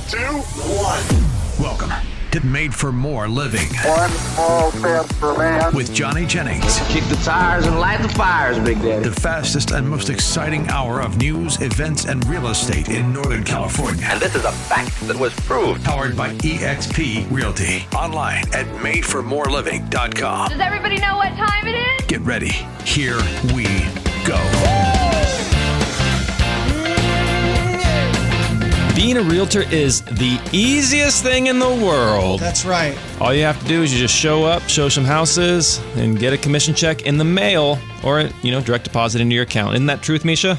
2, 1. Welcome to Made for More Living. One small step for man. With Johnny Jennings. Kick the tires and light the fires, Big Daddy. The fastest and most exciting hour of news, events, and real estate in Northern California. And this is a fact that was proved. Powered by EXP Realty. Online at madeformoreliving.com. Does everybody know what time it is? Get ready. Here we go. Being a realtor is the easiest thing in the world. That's right. All you have to do is you just show up, show some houses, and get a commission check in the mail or, direct deposit into your account. Isn't that truth, Misha?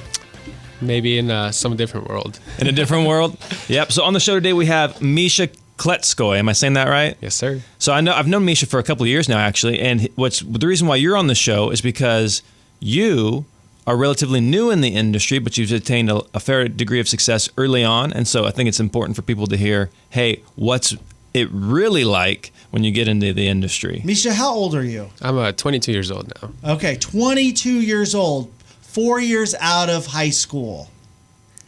Maybe in some different world. In a different world? Yep. So on the show today, we have Misha Kletzkoy. Am I saying that right? Yes, sir. So I've known Misha for a couple of years now, actually. And the reason why you're on the show is because you are relatively new in the industry, but you've attained a fair degree of success early on. And so I think it's important for people to hear, hey, what's it really like when you get into the industry? Misha, how old are you? I'm 22 years old now. Okay, 22 years old, 4 years out of high school.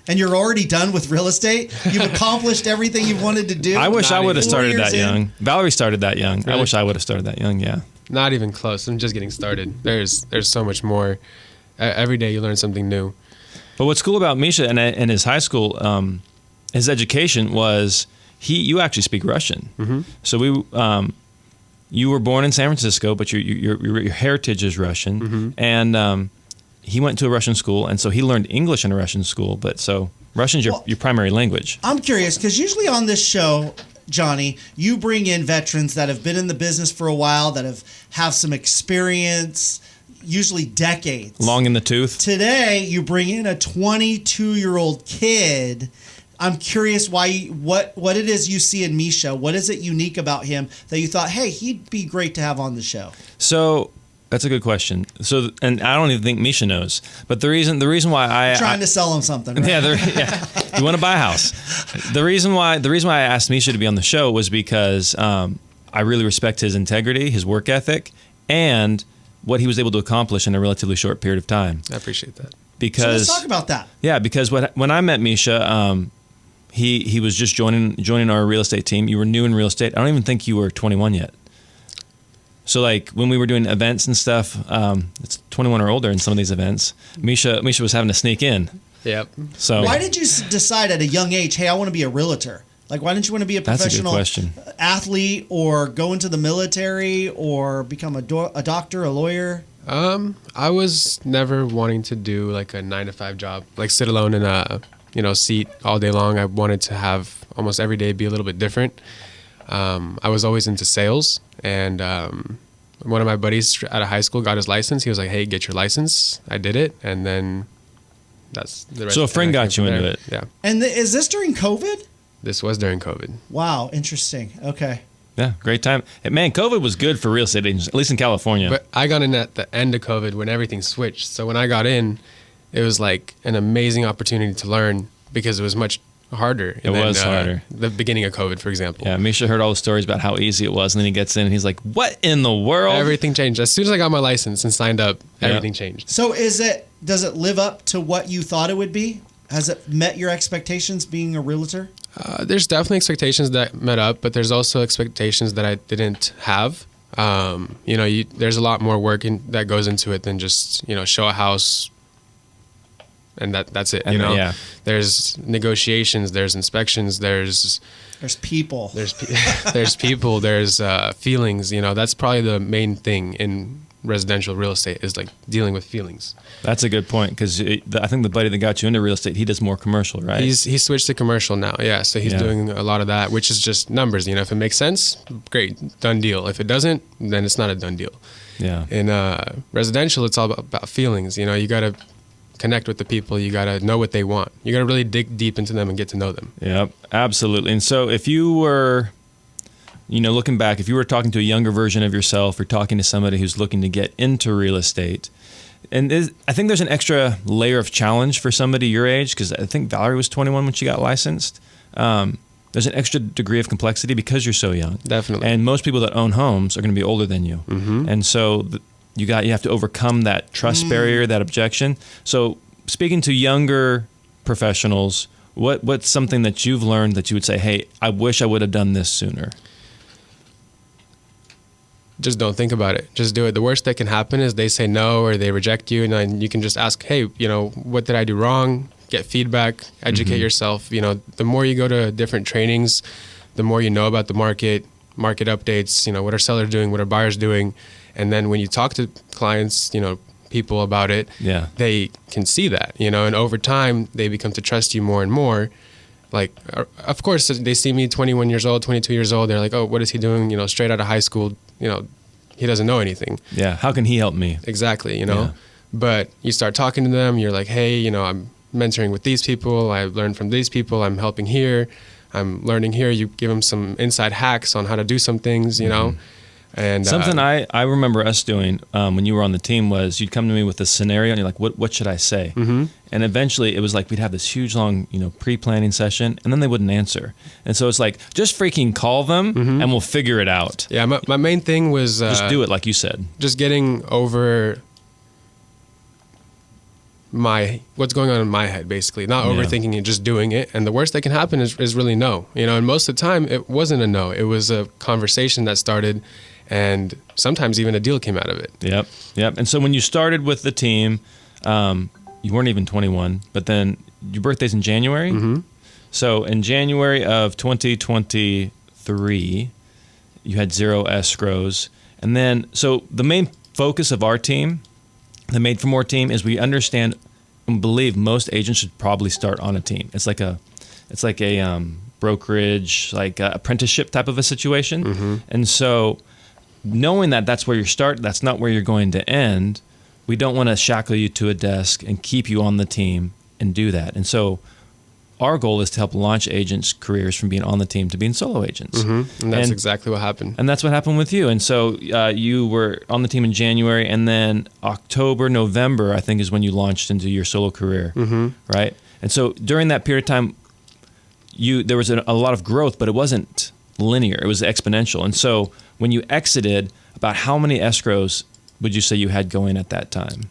And you're already done with real estate? You've accomplished everything you've wanted to do? I wish I would have started that young. Valerie started that young. Really? I wish I would have started that young, yeah. Not even close. I'm just getting started. There's so much more. Every day you learn something new. But what's cool about Misha and his high school, his education was you actually speak Russian. Mm-hmm. So you were born in San Francisco, but your heritage is Russian, mm-hmm. and he went to a Russian school, and so he learned English in a Russian school. But so Russian's your primary language. I'm curious because usually on this show, Johnny, you bring in veterans that have been in the business for a while, that have some experience. Usually decades. Long in the tooth. Today, you bring in a 22-year-old kid. I'm curious what it is you see in Misha. What is it unique about him that you thought, hey, he'd be great to have on the show? So that's a good question. So, and I don't even think Misha knows. But the reason why trying to sell him something. Right? Yeah, you want to buy a house. The reason why I asked Misha to be on the show was because I really respect his integrity, his work ethic, and what he was able to accomplish in a relatively short period of time. I appreciate that. Because so let's talk about that. Yeah, because when I met Misha, he was just joining our real estate team. You were new in real estate. I don't even think you were 21 yet. So like when we were doing events and stuff, it's 21 or older in some of these events. Misha was having to sneak in. Yep. So why did you decide at a young age, hey, I want to be a realtor? Like, why didn't you want to be a professional athlete or go into the military or become a doctor, a lawyer? I was never wanting to do like a 9-to-5 job, like sit alone in a seat all day long. I wanted to have almost every day be a little bit different. I was always into sales, and one of my buddies out of high school got his license. He was like, "Hey, get your license." I did it, and then that's the rest. So a friend got you into it. Yeah. And is this during COVID? This was during COVID. Wow, interesting. Okay. Yeah, great time. Hey, man, COVID was good for real estate agents, at least in California. But I got in at the end of COVID when everything switched. So when I got in, it was like an amazing opportunity to learn because it was much harder. It was harder. The beginning of COVID, for example. Yeah, Misha heard all the stories about how easy it was, and then he gets in and he's like, what in the world? Everything changed. As soon as I got my license and signed up, everything changed. So does it live up to what you thought it would be? Has it met your expectations being a realtor? There's definitely expectations that met up, but there's also expectations that I didn't have. There's a lot more work that goes into it than just, show a house and that's it. Yeah. There's negotiations, there's inspections, there's people, there's people, there's feelings. That's probably the main thing in residential real estate is like dealing with feelings. That's a good point because I think the buddy that got you into real estate, he does more commercial, right? He switched to commercial now, yeah. So he's doing a lot of that, which is just numbers. If it makes sense, great, done deal. If it doesn't, then it's not a done deal. Yeah. In residential, it's all about feelings. You got to connect with the people. You got to know what they want. You got to really dig deep into them and get to know them. Yep, absolutely. And so if you were, looking back, if you were talking to a younger version of yourself or talking to somebody who's looking to get into real estate, and I think there's an extra layer of challenge for somebody your age, because I think Valerie was 21 when she got licensed. There's an extra degree of complexity because you're so young. Definitely. And most people that own homes are going to be older than you. Mm-hmm. And so you have to overcome that trust barrier, that objection. So speaking to younger professionals, What's something that you've learned that you would say, hey, I wish I would have done this sooner? Just don't think about it. Just do it. The worst that can happen is they say no or they reject you, and then you can just ask, hey, what did I do wrong? Get feedback, educate yourself. The more you go to different trainings, the more you know about the market updates, what are sellers doing, what are buyers doing. And then when you talk to clients, people about it, they can see that, and over time they become to trust you more and more. Like, of course, they see me 21 years old, 22 years old. They're like, oh, what is he doing? Straight out of high school, he doesn't know anything. Yeah. How can he help me? Exactly. Yeah. But you start talking to them. You're like, hey, I'm mentoring with these people. I learned from these people. I'm helping here. I'm learning here. You give them some inside hacks on how to do some things, And something I remember us doing when you were on the team was you'd come to me with a scenario and you're like, what should I say? Mm-hmm. And eventually it was like we'd have this huge long pre-planning session and then they wouldn't answer. And so it's like, just freaking call them and we'll figure it out. Yeah, my main thing was just do it like you said. Just getting over what's going on in my head, basically. Not overthinking it, just doing it. And the worst that can happen is really no. And most of the time it wasn't a no. It was a conversation that started, and sometimes even a deal came out of it. Yep. And so when you started with the team, you weren't even 21, but then your birthday's in January. Mm-hmm. So in January of 2023, you had 0 escrows. And then, so the main focus of our team, the Made for More team, is we understand and believe most agents should probably start on a team. It's like a brokerage, like a apprenticeship type of a situation. Mm-hmm. And so knowing that that's where you start, that's not where you're going to end, we don't want to shackle you to a desk and keep you on the team and do that. And so our goal is to help launch agents' careers from being on the team to being solo agents. Mm-hmm. And that's exactly what happened. And that's what happened with you. And so you were on the team in January, and then October, November, I think, is when you launched into your solo career, right? And so during that period of time, there was a lot of growth, but it wasn't linear. It was exponential. And so when you exited, about how many escrows would you say you had going at that time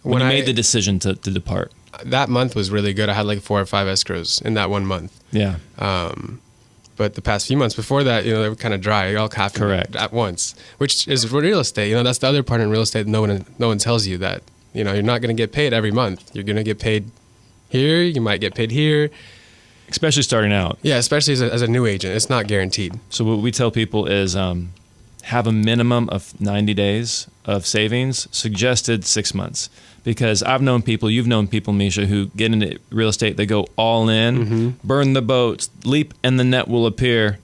when you made the decision to depart? That month was really good. I had like 4 or 5 escrows in that 1 month. Yeah. But the past few months before that, they were kind of dry. It all happened at once, which is real estate. That's the other part in real estate. No one tells you that. You're not going to get paid every month. You're going to get paid here. You might get paid here. Especially starting out. Yeah, especially as a new agent. It's not guaranteed. So what we tell people is have a minimum of 90 days of savings, suggested 6 months. Because I've known people, you've known people, Misha, who get into real estate, they go all in, burn the boats, leap, and the net will appear.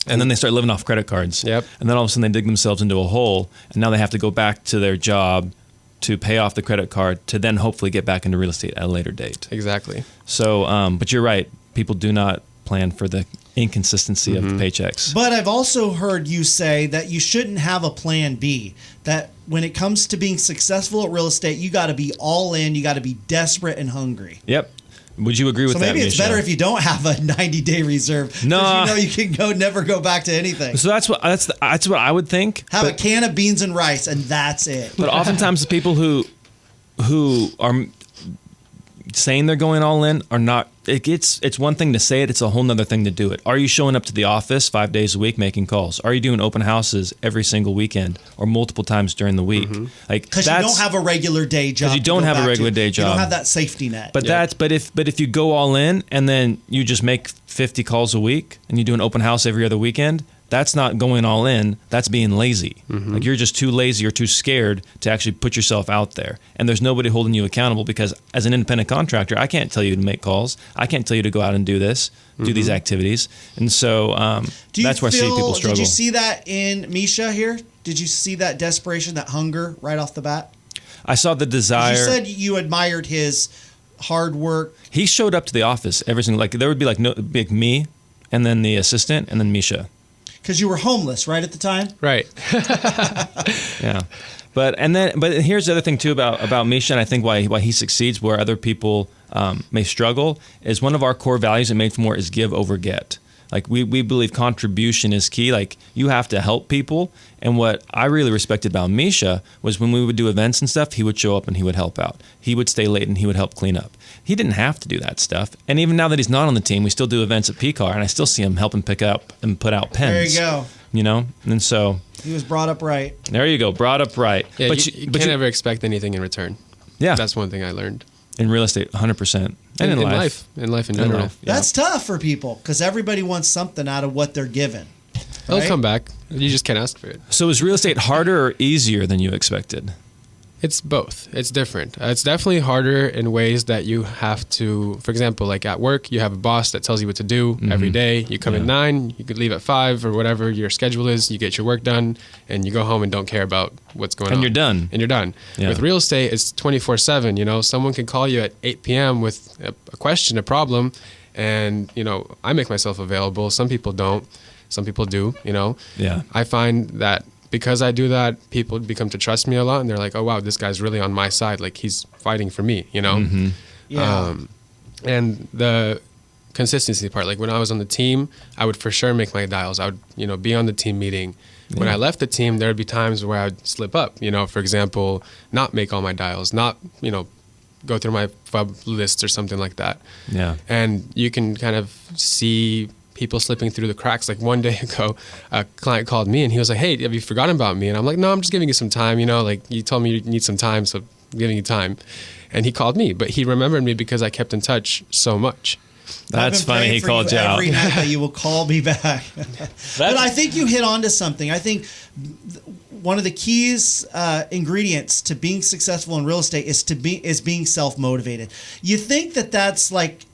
And then they start living off credit cards. Yep. And then all of a sudden they dig themselves into a hole, and now they have to go back to their job to pay off the credit card to then hopefully get back into real estate at a later date. Exactly. So, but you're right. People do not plan for the inconsistency of the paychecks. But I've also heard you say that you shouldn't have a plan B, that when it comes to being successful at real estate, you got to be all in, you got to be desperate and hungry. Yep. Would you agree with that, So maybe it's Misha? better if you don't have a 90-day reserve. No. You can never go back to anything. So that's what I would think. Have a can of beans and rice, and that's it. But oftentimes the people who are saying they're going all in are not. It's one thing to say it, it's a whole nother thing to do it. Are you showing up to the office 5 days a week making calls? Are you doing open houses every single weekend or multiple times during the week? Because you don't have a regular day job. Because you don't have a regular day job. You don't have that safety net. But if you go all in and then you just make 50 calls a week and you do an open house every other weekend, that's not going all in. That's being lazy. Like you're just too lazy or too scared to actually put yourself out there. And there's nobody holding you accountable because as an independent contractor, I can't tell you to make calls. I can't tell you to go out and do this, do these activities. And so that's where I see people struggle. Did you see that in Misha here? Did you see that desperation, that hunger right off the bat? I saw the desire. You said you admired his hard work. He showed up to the office every single, like there would be like me and then the assistant and then Misha. Because you were homeless, right, at the time? Right. Yeah. But here's the other thing too about Misha, and I think why he succeeds where other people may struggle is one of our core values at Made for More is give over get. Like we believe contribution is key. Like you have to help people. And what I really respected about Misha was when we would do events and stuff, he would show up and he would help out. He would stay late and he would help clean up. He didn't have to do that stuff. And even now that he's not on the team, we still do events at PCAR, and I still see him helping pick up and put out pens. There you go. You know? And so He was brought up right. there you go, brought up right. Yeah, you can't ever expect anything in return. Yeah. That's one thing I learned. In real estate, 100%. And in life. In life in general. life, yeah. That's tough for people because everybody wants something out of what they're given. It'll right? come back. You just can't ask for it. So is real estate harder or easier than you expected? It's both. It's different. It's definitely harder in ways that you have to, for example, like at work, you have a boss that tells you what to do every day. You come at 9, you could leave at 5 or whatever your schedule is. You get your work done and you go home and don't care about what's going on. And you're done. And you're done. Yeah. With real estate, it's 24/7. You know, someone can call you at 8 p.m. with a question, a problem. And, you know, I make myself available. Some people don't. Some people do, you know. Yeah. I find that because I do that, people become to trust me a lot, and they're like, "Oh wow, this guy's really on my side. Like he's fighting for me," you know. Yeah. And the consistency part, like when I was on the team, I would for sure make my dials. I would, you know, be on the team meeting. When I left the team, there would be times where I would slip up. You know, for example, not make all my dials, not, you know, go through my FUB list or something like that. Yeah. And you can kind of see people slipping through the cracks. Like one day ago, a client called me and he was like, "Hey, have you forgotten about me?" And I'm like, "No, I'm just giving you some time. You know, like you told me you need some time, so I'm giving you time." And he called me, but he remembered me because I kept in touch so much. That's I've been funny. praying He for called you out. every night that you will call me back. But I think you hit on to something. I think one of the keys ingredients to being successful in real estate is being self-motivated. You think that that's like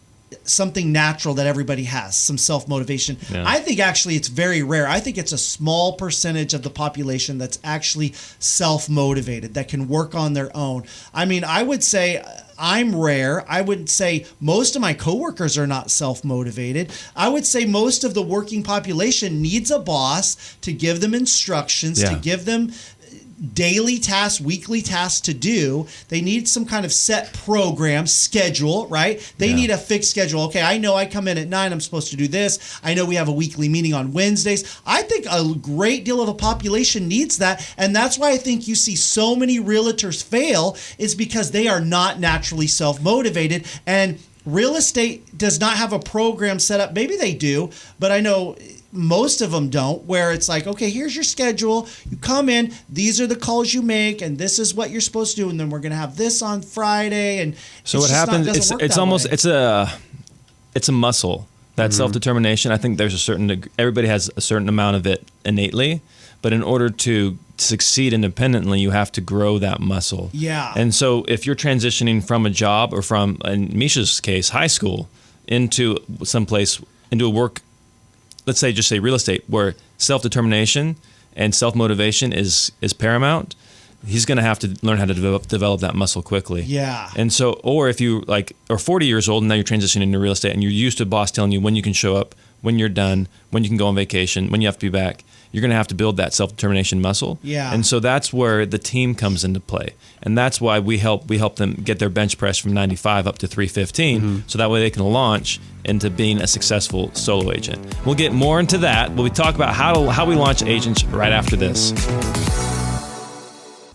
something natural that everybody has, some self-motivation. Yeah. I think actually it's very rare. I think it's a small percentage of the population that's actually self-motivated, that can work on their own. I mean, I would say I'm rare. I would say most of my coworkers are not self-motivated. I would say most of the working population needs a boss to give them instructions, to give them daily tasks, weekly tasks to do. They need some kind of set program, schedule, right? They need a fixed schedule. Okay, I know I come in at 9, I'm supposed to do this. I know we have a weekly meeting on Wednesdays. I think a great deal of the population needs that. And that's why I think you see so many realtors fail, is because they are not naturally self-motivated. And real estate does not have a program set up. Maybe they do, but I know most of them don't, where it's like, okay, here's your schedule. You come in, these are the calls you make, and this is what you're supposed to do, and then we're going to have this on Friday. And so what happens? It's almost it's a muscle. That self-determination. I think there's a certain, everybody has a certain amount of it innately, but in order to succeed independently, you have to grow that muscle. Yeah. And so if you're transitioning from a job or from, in Misha's case, high school, into someplace, into a work, let's say, just say real estate, where self-determination and self-motivation is paramount, he's going to have to learn how to develop that muscle quickly. Yeah. And so, or if you are 40 years old and now you're transitioning into real estate and you're used to a boss telling you when you can show up, when you're done, when you can go on vacation, when you have to be back, you're going to have to build that self-determination muscle. Yeah. And so that's where the team comes into play. And that's why we help them get their bench press from 95 up to 315, so that way they can launch into being a successful solo agent. We'll get more into that when we talk about how we launch agents right after this.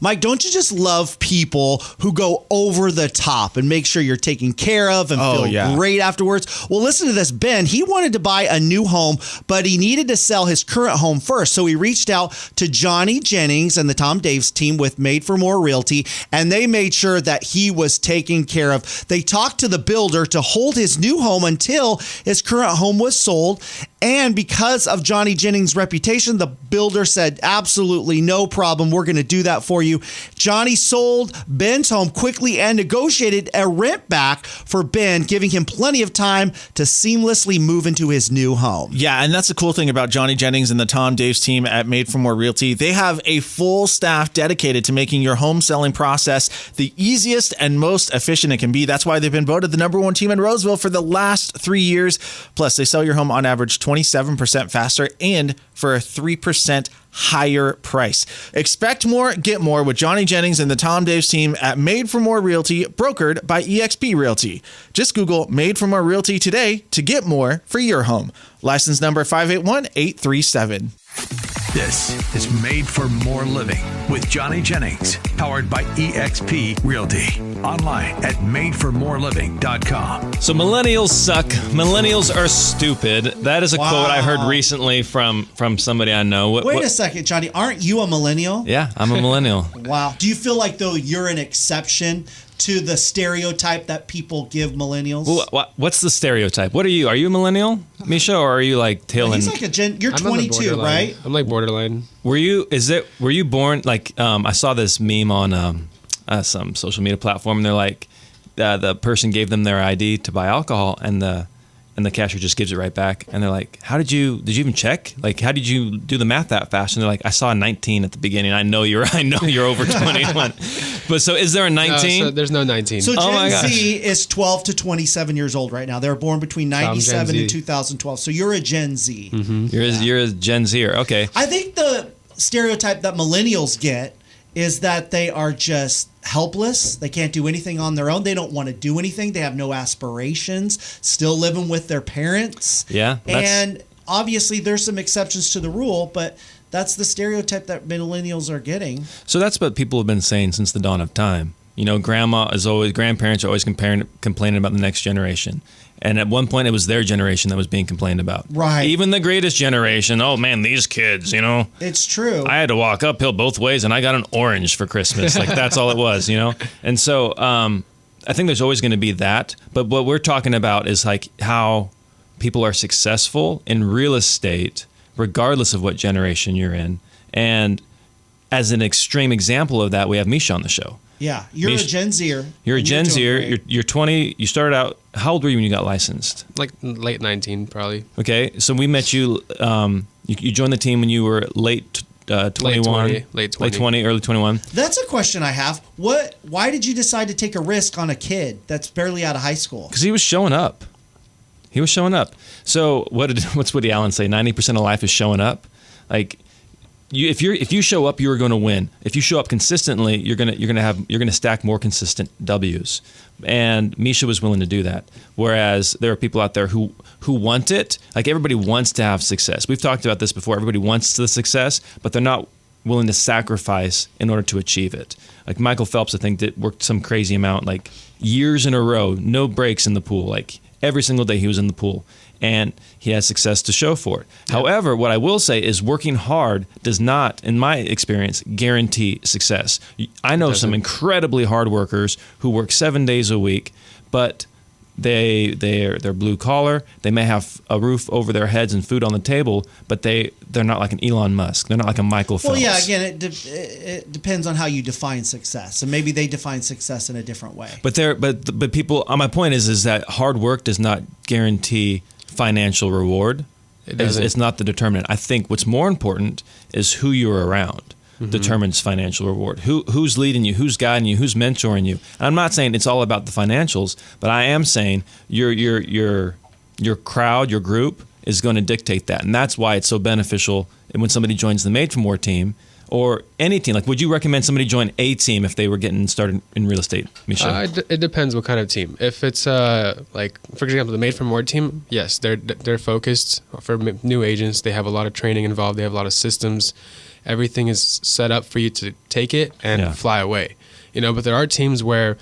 Mike, don't you just love people who go over the top and make sure you're taken care of and feel great afterwards? Well, listen to this. Ben, he wanted to buy a new home, but he needed to sell his current home first. So he reached out to Johnny Jennings and the Tom Daves team with Made for More Realty, and they made sure that he was taken care of. They talked to the builder to hold his new home until his current home was sold. And because of Johnny Jennings' reputation, the builder said, absolutely no problem. We're going to do that for you. Johnny sold Ben's home quickly and negotiated a rent back for Ben, giving him plenty of time to seamlessly move into his new home. Yeah, and that's the cool thing about Johnny Jennings and the Tom Daves team at Made for More Realty. They have a full staff dedicated to making your home selling process the easiest and most efficient it can be. That's why they've been voted the #1 team in Roseville for the last 3 years. Plus, they sell your home on average 27% faster and for a 3% higher price. Expect more, get more with Johnny Jennings and the Tom Daves team at Made for More Realty, brokered by eXp Realty. Just Google Made for More Realty today to get more for your home. License number 581837. This is Made for More Living with Johnny Jennings, powered by eXp Realty. Online at madeformoreliving.com. So millennials suck. Millennials are stupid. That is a quote I heard recently from somebody I know. Wait a second, Johnny. Aren't you a millennial? Yeah, I'm a millennial. Wow. Do you feel like, though, you're an exception to the stereotype that people give millennials? Well, what's the stereotype? What are you? Are you a millennial, Misha, or are you like tail end? He's like a gen. You're I'm on the 22, borderline. right? I'm like borderline. Were you born like I saw this meme on some social media platform, and they're like the person gave them their ID to buy alcohol, and the cashier just gives it right back, and they're like, did you even check? Like, how did you do the math that fast? And they're like, I saw a 19 at the beginning. I know you're over 21. But so is there a 19? So there's no 19. So Gen Z is 12 to 27 years old right now. They were born between 97 and 2012. So you're a Gen Z. Mm-hmm. You're a Gen Zer. Okay. I think the stereotype that millennials get is that they are just helpless. They can't do anything on their own. They don't want to do anything. They have no aspirations, still living with their parents. Yeah. And obviously there's some exceptions to the rule, but that's the stereotype that millennials are getting. So that's what people have been saying since the dawn of time. You know, grandparents are always complaining about the next generation. And at one point, it was their generation that was being complained about. Right. Even the greatest generation. Oh, man, these kids, you know. It's true. I had to walk uphill both ways, and I got an orange for Christmas. Like, that's all it was, you know. And so I think there's always going to be that. But what we're talking about is, like, how people are successful in real estate, regardless of what generation you're in. And as an extreme example of that, we have Misha on the show. Yeah, you're a Gen Zer. You're a Gen Zer. You're 20. You started out. How old were you when you got licensed? Like late 19, probably. Okay, so we met you. You joined the team when you were late 21, late 20, early 21. That's a question I have. Why did you decide to take a risk on a kid that's barely out of high school? Because he was showing up. He was showing up. So what's Woody Allen say? 90% of life is showing up. Like. If you show up, you're going to win. If you show up consistently, you're going to stack more consistent W's. And Misha was willing to do that. Whereas there are people out there who want it. Like, everybody wants to have success. We've talked about this before. Everybody wants the success, but they're not willing to sacrifice in order to achieve it. Like Michael Phelps, I think, worked some crazy amount, like years in a row, no breaks in the pool. Like every single day he was in the pool. And he has success to show for it. Yeah. However, what I will say is working hard does not, in my experience, guarantee success. I know some incredibly hard workers who work 7 days a week, but they're blue collar. They may have a roof over their heads and food on the table, but they're not like an Elon Musk. They're not like a Michael Phelps. Well, yeah. Again, it depends on how you define success, and maybe they define success in a different way. But people. My point is that hard work does not guarantee financial reward. It's not the determinant. I think what's more important is who you're around determines financial reward. Who's leading you, who's guiding you, who's mentoring you. And I'm not saying it's all about the financials, but I am saying your crowd, your group is going to dictate that. And that's why it's so beneficial when somebody joins the Made for More team or any team. Like, would you recommend somebody join a team if they were getting started in real estate, Misha? It depends what kind of team. If it's like, for example, the Made for More team, yes, they're focused for new agents. They have a lot of training involved. They have a lot of systems. Everything is set up for you to take it and fly away. You know, but there are teams where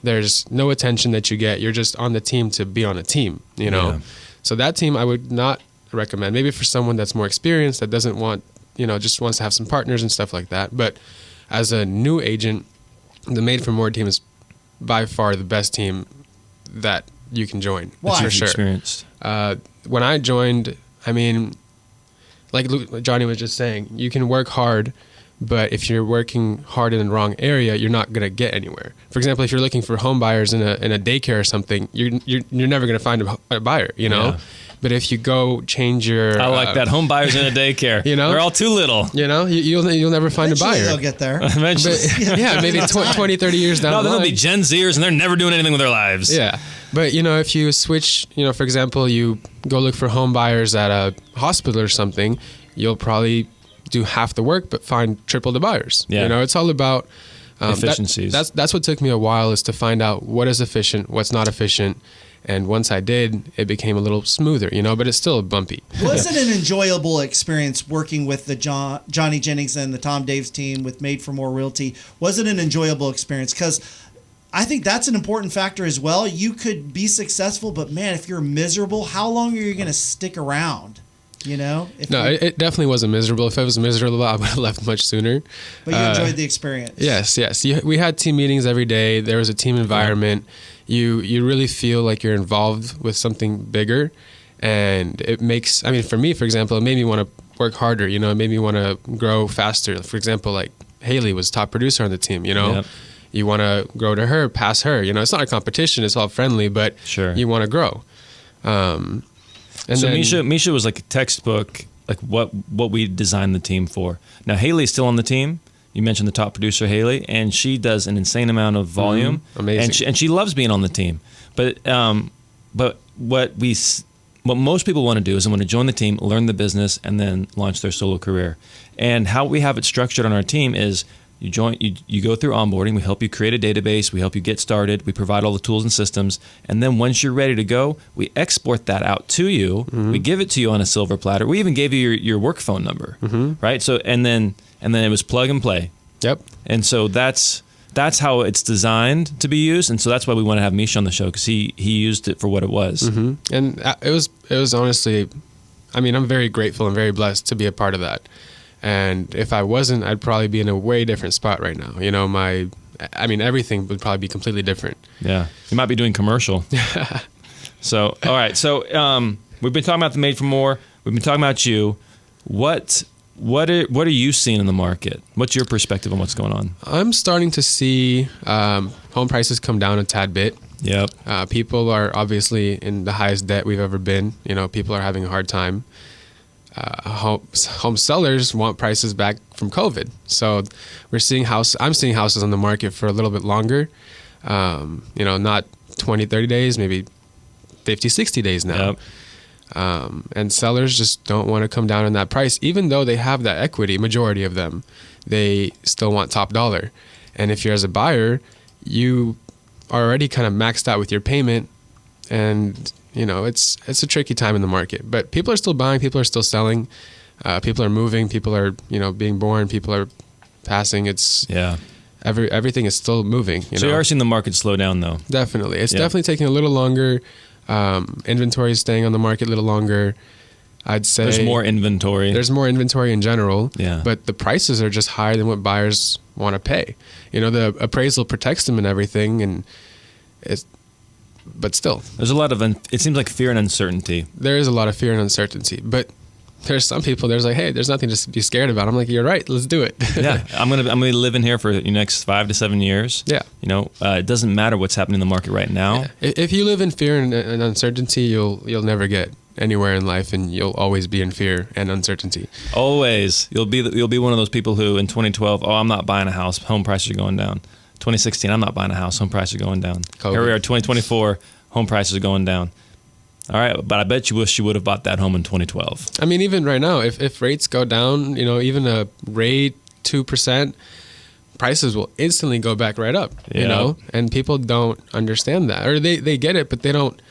there's no attention that you get. You're just on the team to be on a team, you know. Yeah. So that team I would not recommend. Maybe for someone that's more experienced, that doesn't want, you know, just wants to have some partners and stuff like that. But as a new agent, the Made for More team is by far the best team that you can join. Why? For sure. Experienced. When I joined, I mean, like Johnny was just saying, you can work hard, but if you're working hard in the wrong area, you're not going to get anywhere. For example, if you're looking for home buyers in a daycare or something, you're never going to find a buyer, you know? Yeah. But if you go change your... I like that. Home buyers in a daycare. You know? They're all too little. You know? You'll never find Eventually a buyer. They'll get there. Eventually. But, yeah, maybe 20, 30 years down the line. No, they'll be Gen Zers and they're never doing anything with their lives. Yeah. But, you know, if you switch, you know, for example, you go look for home buyers at a hospital or something, you'll probably do half the work but find triple the buyers. Yeah. You know, it's all about efficiencies. That's what took me a while, is to find out what is efficient, what's not efficient. And once I did, it became a little smoother, you know, but it's still bumpy. Was it an enjoyable experience working with the Johnny Jennings and the Tom Daves team with Made for More Realty? Was it an enjoyable experience? Because I think that's an important factor as well. You could be successful, but man, if you're miserable, how long are you going to stick around? You know? It definitely wasn't miserable. If I was miserable, I would have left much sooner. But you enjoyed the experience. Yes. We had team meetings every day. There was a team environment. You really feel like you're involved with something bigger. And it makes, I mean, for me, for example, it made me want to work harder. You know, it made me want to grow faster. For example, like Haley was top producer on the team, you know? Yep. You want to grow to her, pass her. You know, it's not a competition. It's all friendly, but sure, you want to grow. And so then, Misha was like a textbook, like what we designed the team for. Now Haley's still on the team. You mentioned the top producer, Haley, and she does an insane amount of volume. Amazing. And she loves being on the team. But what most people want to do is they want to join the team, learn the business, and then launch their solo career. And how we have it structured on our team is you go through onboarding, we help you create a database, we help you get started, we provide all the tools and systems, and then once you're ready to go, we export that out to you, we give it to you on a silver platter. We even gave you your work phone number, right? So and then it was plug and play. Yep. And so that's how it's designed to be used, and so that's why we want to have Misha on the show, because he used it for what it was. And it was honestly, I mean, I'm very grateful and very blessed to be a part of that. And if I wasn't, I'd probably be in a way different spot right now. You know, everything would probably be completely different. Yeah. You might be doing commercial. So, all right. So, we've been talking about the Made for More. We've been talking about you. What are you seeing in the market? What's your perspective on what's going on? I'm starting to see home prices come down a tad bit. Yep. People are obviously in the highest debt we've ever been. You know, people are having a hard time. Home sellers want prices back from COVID. So I'm seeing houses on the market for a little bit longer. You know, not 20, 30 days, maybe 50, 60 days now. Yep. And sellers just don't want to come down on that price, even though they have that equity. Majority of them, they still want top dollar. And if you're as a buyer, you are already kind of maxed out with your payment, and you know, it's a tricky time in the market, but people are still buying, people are still selling, people are moving, people are, you know, being born, people are passing. Everything is still moving. You are seeing the market slow down, though. Definitely. It's definitely taking a little longer. Inventory is staying on the market a little longer. I'd say there's more inventory. There's more inventory in general. Yeah. But the prices are just higher than what buyers want to pay. You know, the appraisal protects them and everything, and but still, there's a lot of it seems like fear and uncertainty. There is a lot of fear and uncertainty, but there's some people. There's like, hey, there's nothing to be scared about. I'm like, you're right. Let's do it. Yeah, I'm gonna live in here for the next 5 to 7 years. Yeah, you know, it doesn't matter what's happening in the market right now. Yeah. If you live in fear and uncertainty, you'll never get anywhere in life, and you'll always be in fear and uncertainty. Always, you'll be one of those people who in 2012, I'm not buying a house. Home prices are going down. 2016, I'm not buying a house. Home prices are going down. COVID. Here we are, 2024. Home prices are going down. All right, but I bet you wish you would have bought that home in 2012. I mean, even right now, if rates go down, you know, even a rate 2%, prices will instantly go back right up. Yeah. You know, and people don't understand that, or they get it, but they don't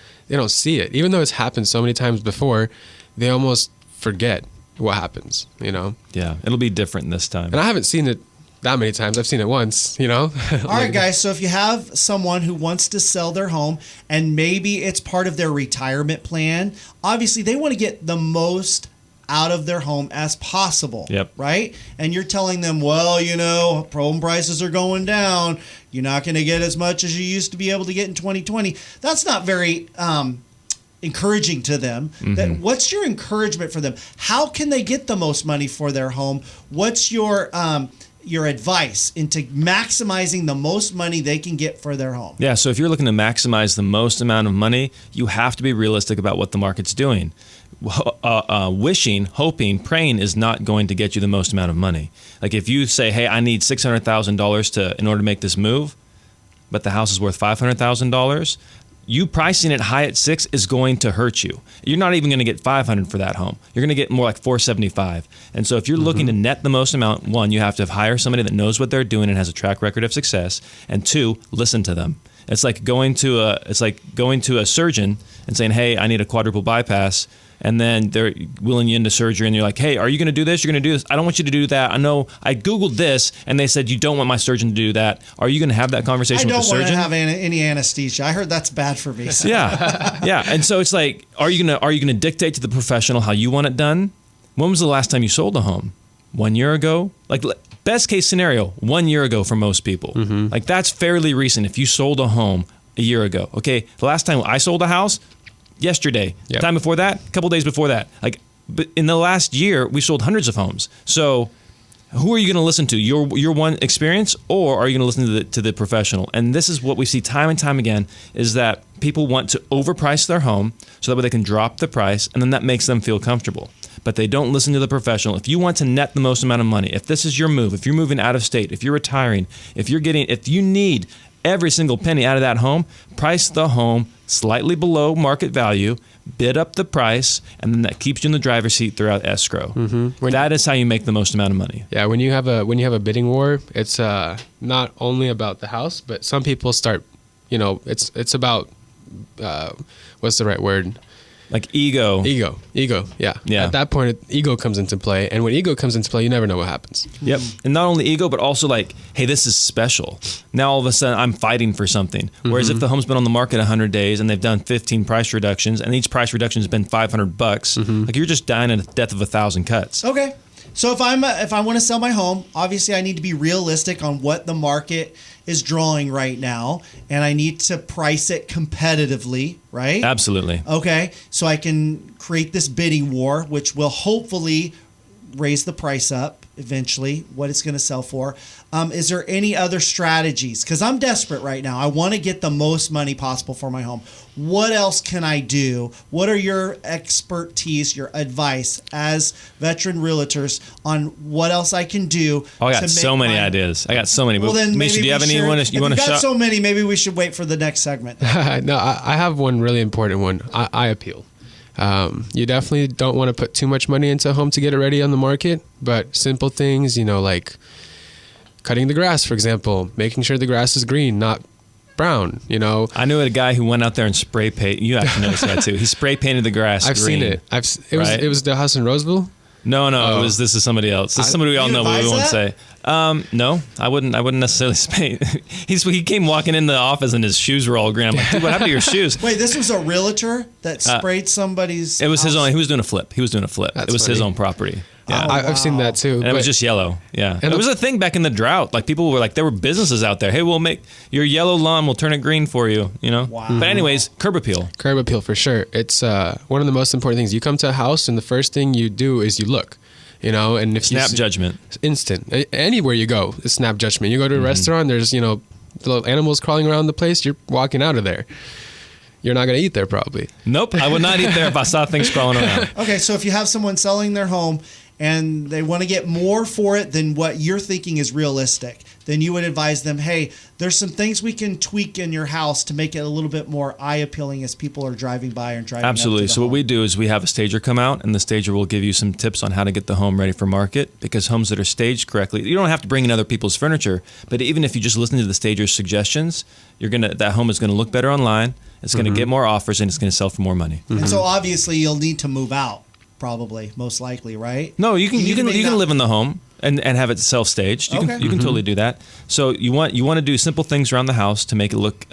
see it. Even though it's happened so many times before, they almost forget what happens. You know. Yeah, it'll be different this time. And I haven't seen it that many times. I've seen it once, you know. All right, guys. So if you have someone who wants to sell their home and maybe it's part of their retirement plan, obviously they want to get the most out of their home as possible. Yep. Right? And you're telling them, well, you know, home prices are going down. You're not going to get as much as you used to be able to get in 2020. That's not very encouraging to them. Mm-hmm. What's your encouragement for them? How can they get the most money for their home? What's your advice into maximizing the most money they can get for their home? Yeah, so if you're looking to maximize the most amount of money, you have to be realistic about what the market's doing. Wishing, hoping, praying is not going to get you the most amount of money. Like if you say, hey, I need $600,000 in order to make this move, but the house is worth $500,000, you pricing it high at 6 is going to hurt you. You're not even going to get $500 for that home. You're going to get more like $475. And so if you're looking to net the most amount, one, you have to hire somebody that knows what they're doing and has a track record of success, and two, listen to them. It's like going to a surgeon and saying, "Hey, I need a quadruple bypass." And then they're willing you into surgery, and you're like, "Hey, are you going to do this? You're going to do this? I don't want you to do that. I know I Googled this, and they said you don't want my surgeon to do that. Are you going to have that conversation with the surgeon?" I don't want to have any anesthesia. I heard that's bad for me. So. Yeah. And so it's like, are you going to dictate to the professional how you want it done? When was the last time you sold a home? 1 year ago? Like, best case scenario, 1 year ago for most people. Like, that's fairly recent if you sold a home a year ago. Okay, the last time I sold a house, yesterday. Yep. Time before that, a couple days before that. Like, but in the last year, we sold hundreds of homes. So who are you going to listen to? Your one experience, or are you going to listen to the professional? And this is what we see time and time again, is that people want to overprice their home so that way they can drop the price, and then that makes them feel comfortable. But they don't listen to the professional. If you want to net the most amount of money, if this is your move, if you're moving out of state, if you're retiring, if you need every single penny out of that home, price the home slightly below market value, bid up the price, and then that keeps you in the driver's seat throughout escrow. That is how you make the most amount of money. Yeah, when you have a bidding war, it's not only about the house, but some people start, it's about what's the right word? Like ego. Ego. Yeah. At that point, ego comes into play, and when ego comes into play, you never know what happens. Yep. And not only ego, but also like, hey, this is special. Now all of a sudden, I'm fighting for something. Whereas if the home's been on the market 100 days and they've done 15 price reductions, and each price reduction has been $500, like you're just dying at the death of 1,000 cuts. Okay. So if I want to sell my home, obviously I need to be realistic on what the market is drawing right now, and I need to price it competitively, right? Absolutely. Okay. So I can create this bidding war, which will hopefully raise the price up eventually, what it's going to sell for. Is there any other strategies? Because I'm desperate right now. I want to get the most money possible for my home. What else can I do? What are your expertise, your advice as veteran realtors on what else I can do? Oh, I got so many ideas. I got so many. Well, then Misha, do you have any you want to got shop? so many, maybe we should wait for the next segment. No, I have one really important one. I appeal. You definitely don't want to put too much money into a home to get it ready on the market, but simple things, like cutting the grass, for example, making sure the grass is green, not brown, I knew a guy who went out there and spray paint. You actually noticed that too. He spray painted the grass I've green. seen it. It was the house in Roseville. No, this is somebody else. This is somebody we all know, but we won't say. No, I wouldn't necessarily paint. He came walking in the office and his shoes were all green. I'm like, dude, what happened to your shoes? Wait, this was a realtor that sprayed somebody's It was house? His own. He was doing a flip. That's it was his funny. own property. Yeah. I've seen that too. And it was just yellow. Yeah. And it was a thing back in the drought. Like people were like, there were businesses out there. Hey, we'll make your yellow lawn. We'll turn it green for you. Wow. But anyways, curb appeal. Curb appeal for sure. It's one of the most important things. You come to a house and the first thing you do is you look. And if Snap judgment. Instant. Anywhere you go, it's snap judgment. You go to a restaurant, there's, little animals crawling around the place, you're walking out of there. You're not going to eat there probably. Nope. I would not eat there if I saw things crawling around. Okay, so if you have someone selling their home and they want to get more for it than what you're thinking is realistic, then you would advise them, hey, there's some things we can tweak in your house to make it a little bit more eye-appealing as people are driving by and driving Absolutely. up to the So what home. we do is we have a stager come out, and the stager will give you some tips on how to get the home ready for market, because homes that are staged correctly, you don't have to bring in other people's furniture, but even if you just listen to the stager's suggestions, that home is going to look better online, it's going to get more offers, and it's going to sell for more money. And so obviously you'll need to move out, probably, most likely, right? No, you can live in the home and have it self-staged. You Okay. can totally do that. So you want to do simple things around the house to make it look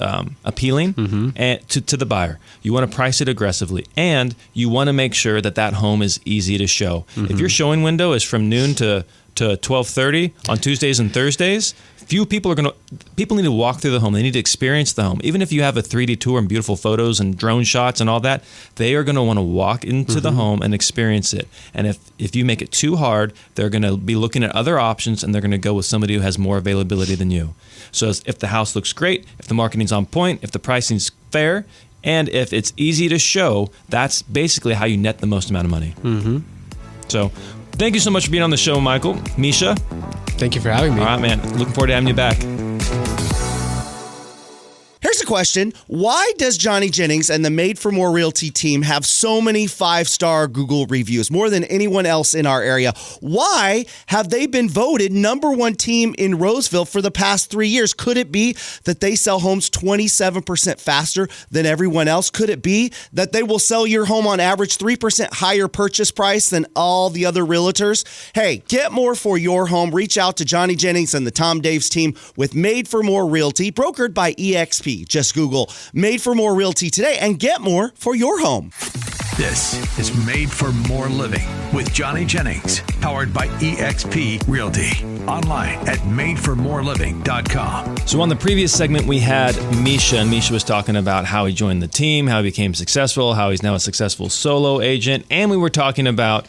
appealing and to the buyer. You want to price it aggressively, and you want to make sure that home is easy to show. If your showing window is from noon to 12:30 on Tuesdays and Thursdays, people need to walk through the home. They need to experience the home. Even if you have a 3D tour and beautiful photos and drone shots and all that, they are going to want to walk into the home and experience it. And if you make it too hard, they're going to be looking at other options, and they're going to go with somebody who has more availability than you. So if the house looks great, if the marketing's on point, if the pricing's fair, and if it's easy to show, that's basically how you net the most amount of money. So thank you so much for being on the show, Michael. Misha. Thank you for having me. All right, man. Looking forward to having you back. Here's a a question. Why does Johnny Jennings and the Made for More Realty team have so many 5-star Google reviews, more than anyone else in our area? Why have they been voted #1 team in Roseville for the past 3 years? Could it be that they sell homes 27% faster than everyone else? Could it be that they will sell your home on average 3% higher purchase price than all the other realtors? Hey, get more for your home. Reach out to Johnny Jennings and the Tom Daves team with Made for More Realty, brokered by EXP. Just Google Made for More Realty today and get more for your home. This is Made for More Living with Johnny Jennings, powered by EXP Realty. Online at madeformoreliving.com. So on the previous segment, we had Misha, and Misha was talking about how he joined the team, how he became successful, how he's now a successful solo agent, and we were talking about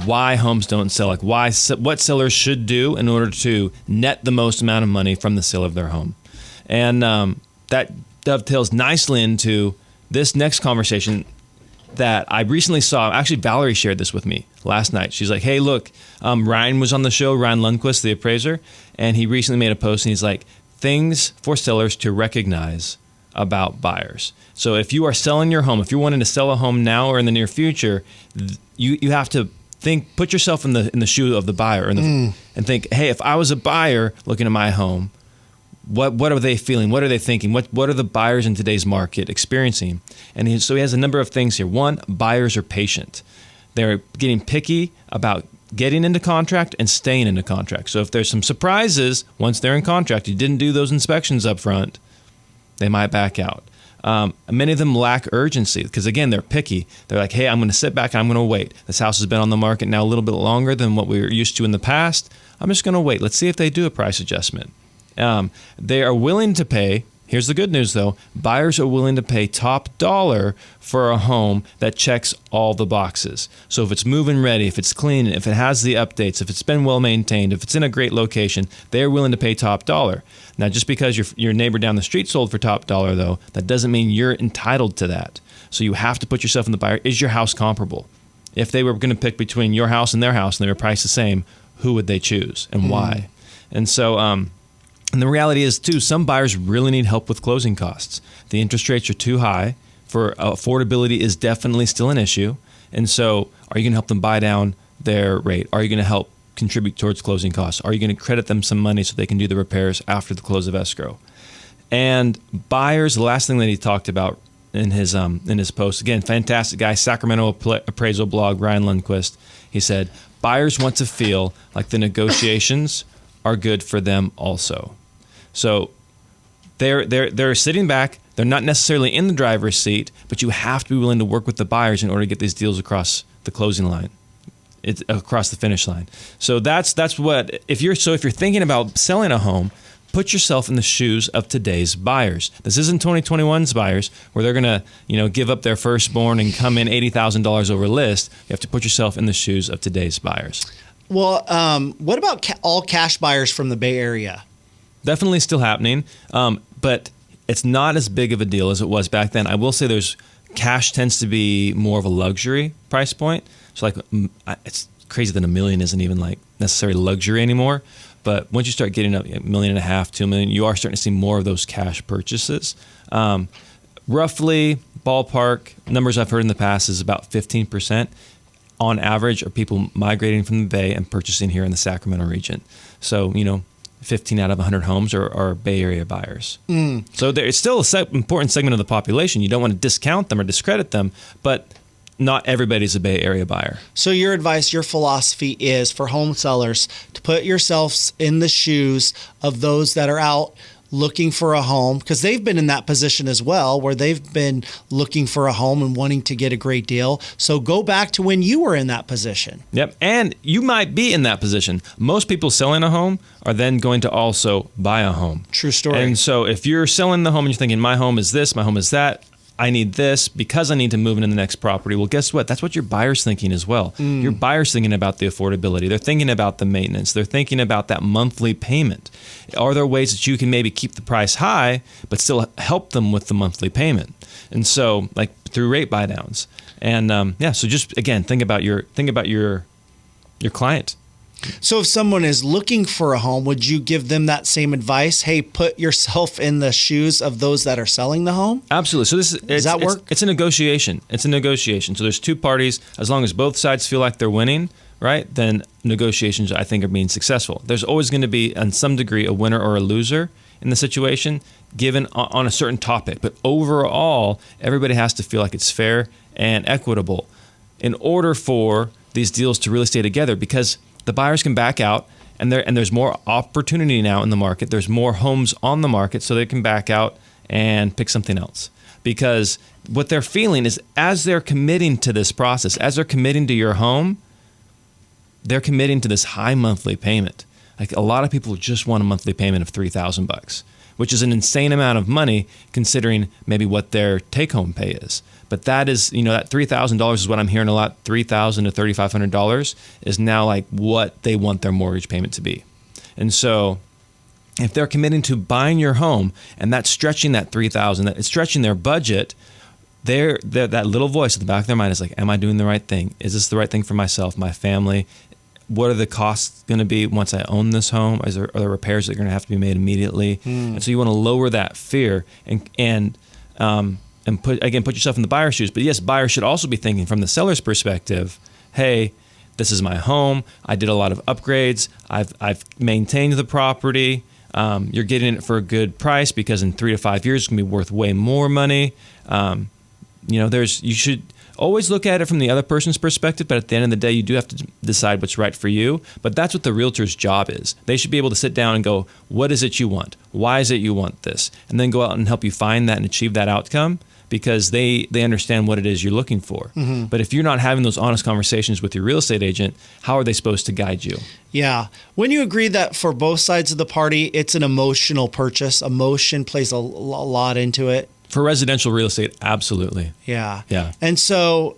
why homes don't sell, like what sellers should do in order to net the most amount of money from the sale of their home. And that dovetails nicely into this next conversation that I recently saw. Actually, Valerie shared this with me last night. She's like, hey, look, Ryan was on the show, Ryan Lundquist, the appraiser, and he recently made a post, and he's like, things for sellers to recognize about buyers. So if you are selling your home, if you're wanting to sell a home now or in the near future, you have to put yourself in the shoe of the buyer and think, hey, if I was a buyer looking at my home, what are they feeling? What are they thinking? What are the buyers in today's market experiencing? And so he has a number of things here. One, buyers are patient. They're getting picky about getting into contract and staying into contract. So if there's some surprises once they're in contract, you didn't do those inspections up front, they might back out. Many of them lack urgency because, again, they're picky. They're like, hey, I'm going to sit back and I'm going to wait. This house has been on the market now a little bit longer than what we were used to in the past. I'm just going to wait. Let's see if they do a price adjustment. They are willing to pay. Here's the good news, though. Buyers are willing to pay top dollar for a home that checks all the boxes. So if it's move-in ready, if it's clean, if it has the updates, if it's been well maintained, if it's in a great location, they are willing to pay top dollar. Now, just because your neighbor down the street sold for top dollar, though, that doesn't mean you're entitled to that. So you have to put yourself in the buyer. Is your house comparable? If they were going to pick between your house and their house and they were priced the same, who would they choose and why? And so, and the reality is, too, some buyers really need help with closing costs. The interest rates are too high. For affordability is definitely still an issue. And so are you going to help them buy down their rate? Are you going to help contribute towards closing costs? Are you going to credit them some money so they can do the repairs after the close of escrow? And buyers, the last thing that he talked about in his post, again, fantastic guy, Sacramento appraisal blog, Ryan Lundquist. He said, buyers want to feel like the negotiations are good for them also. So they're sitting back. They're not necessarily in the driver's seat, but you have to be willing to work with the buyers in order to get these deals across the closing line. It's across the finish line. So that's what if you're thinking about selling a home, put yourself in the shoes of today's buyers. This isn't 2021's buyers where they're gonna give up their firstborn and come in $80,000 over list. You have to put yourself in the shoes of today's buyers. Well, what about all cash buyers from the Bay Area? Definitely still happening, but it's not as big of a deal as it was back then. I will say cash tends to be more of a luxury price point. So it's crazy that $1 million isn't even like necessarily luxury anymore. But once you start getting up $1.5 million, $2 million, you are starting to see more of those cash purchases. Roughly, ballpark, numbers I've heard in the past is about 15%. On average, are people migrating from the Bay and purchasing here in the Sacramento region. So, 15 out of 100 homes are Bay Area buyers. So it's still an important segment of the population. You don't want to discount them or discredit them, but not everybody's a Bay Area buyer. So your advice, your philosophy is for home sellers to put yourselves in the shoes of those that are out looking for a home, because they've been in that position as well, where they've been looking for a home and wanting to get a great deal. So go back to when you were in that position. Yep. And you might be in that position. Most people selling a home are then going to also buy a home. True story. And so if you're selling the home and you're thinking, my home is this, my home is that, I need this because I need to move into the next property. Well, guess what? That's what your buyer's thinking as well. Your buyer's thinking about the affordability. They're thinking about the maintenance. They're thinking about that monthly payment. Are there ways that you can maybe keep the price high, but still help them with the monthly payment? And so, like through rate buy downs. And so just again, think about your client. So if someone is looking for a home, would you give them that same advice? Hey, put yourself in the shoes of those that are selling the home? Absolutely. So does that work? It's a negotiation. It's a negotiation. So there's two parties. As long as both sides feel like they're winning, right, then negotiations, I think, are being successful. There's always going to be, in some degree, a winner or a loser in the situation given on a certain topic. But overall, everybody has to feel like it's fair and equitable in order for these deals to really stay together, because the buyers can back out, and there's more opportunity now in the market. There's more homes on the market, so they can back out and pick something else. Because what they're feeling is, as they're committing to this process, as they're committing to your home, they're committing to this high monthly payment. Like, a lot of people just want a monthly payment of $3,000, which is an insane amount of money considering maybe what their take-home pay is. But that is, that $3,000 is what I'm hearing a lot. $3,000 to $3,500 is now like what they want their mortgage payment to be. And so if they're committing to buying your home and that's stretching that $3,000, that it's stretching their budget, that little voice at the back of their mind is like, am I doing the right thing? Is this the right thing for myself, my family? What are the costs going to be once I own this home? Are there repairs that are going to have to be made immediately? And so you want to lower that fear and put yourself in the buyer's shoes. But yes, buyers should also be thinking from the seller's perspective, hey, this is my home. I did a lot of upgrades. I've maintained the property. You're getting it for a good price because in 3 to 5 years it's going to be worth way more money. You should always look at it from the other person's perspective, but at the end of the day, you do have to decide what's right for you. But that's what the realtor's job is. They should be able to sit down and go, what is it you want? Why is it you want this? And then go out and help you find that and achieve that outcome, because they understand what it is you're looking for. Mm-hmm. But if you're not having those honest conversations with your real estate agent, how are they supposed to guide you? Yeah. When you agree that for both sides of the party, it's an emotional purchase, emotion plays a lot into it. For residential real estate, absolutely. Yeah. Yeah. And so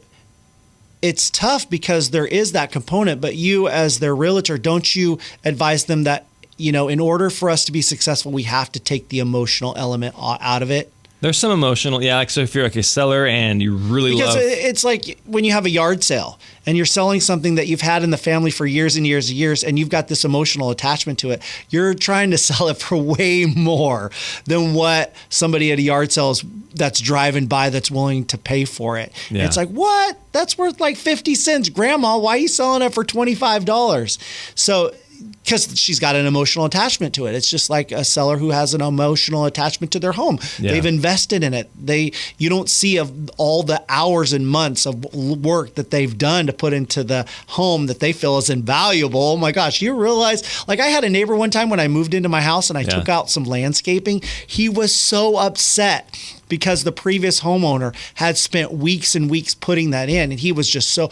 it's tough because there is that component, but you as their realtor, don't you advise them that, in order for us to be successful, we have to take the emotional element out of it? There's some emotional, yeah. Like, so if you're like a seller and you really because love, it's like when you have a yard sale and you're selling something that you've had in the family for years and years and years, and you've got this emotional attachment to it. You're trying to sell it for way more than what somebody at a yard sale that's driving by that's willing to pay for it. Yeah. It's like, what? That's worth like 50 cents, Grandma. Why are you selling it for $25? So. Because she's got an emotional attachment to it. It's just like a seller who has an emotional attachment to their home. Yeah. They've invested in it. You don't see all the hours and months of work that they've done to put into the home that they feel is invaluable. Oh my gosh, you realize, like, I had a neighbor one time when I moved into my house and I took out some landscaping. He was so upset because the previous homeowner had spent weeks and weeks putting that in. And he was just so,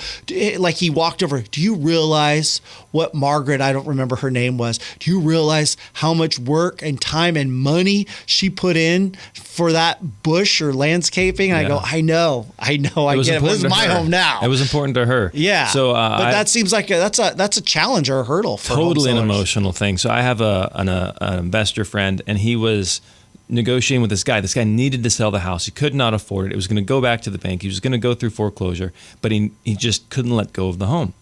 like, he walked over, do you realize what Margaret, I don't remember her name was, do you realize how much work and time and money she put in for that bush or landscaping? And I go, I know, I get it. This is my home now. It was important to her. Yeah. So, but that seems like that's a challenge or a hurdle for totally home an sellers. emotional thing. So I have an investor friend, and he was negotiating with this guy. This guy needed to sell the house. He could not afford it. It was going to go back to the bank. He was going to go through foreclosure, but he just couldn't let go of the home.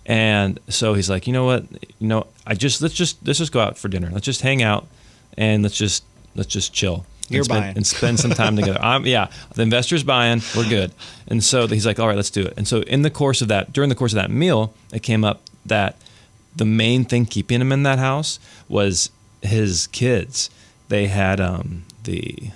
And so he's like, you know what? Let's just go out for dinner. Let's just hang out and let's just chill. And spend some time together. The investor's buying. We're good. And so he's like, all right, let's do it. And so during the course of that meal, it came up that the main thing keeping him in that house was his kids. They had the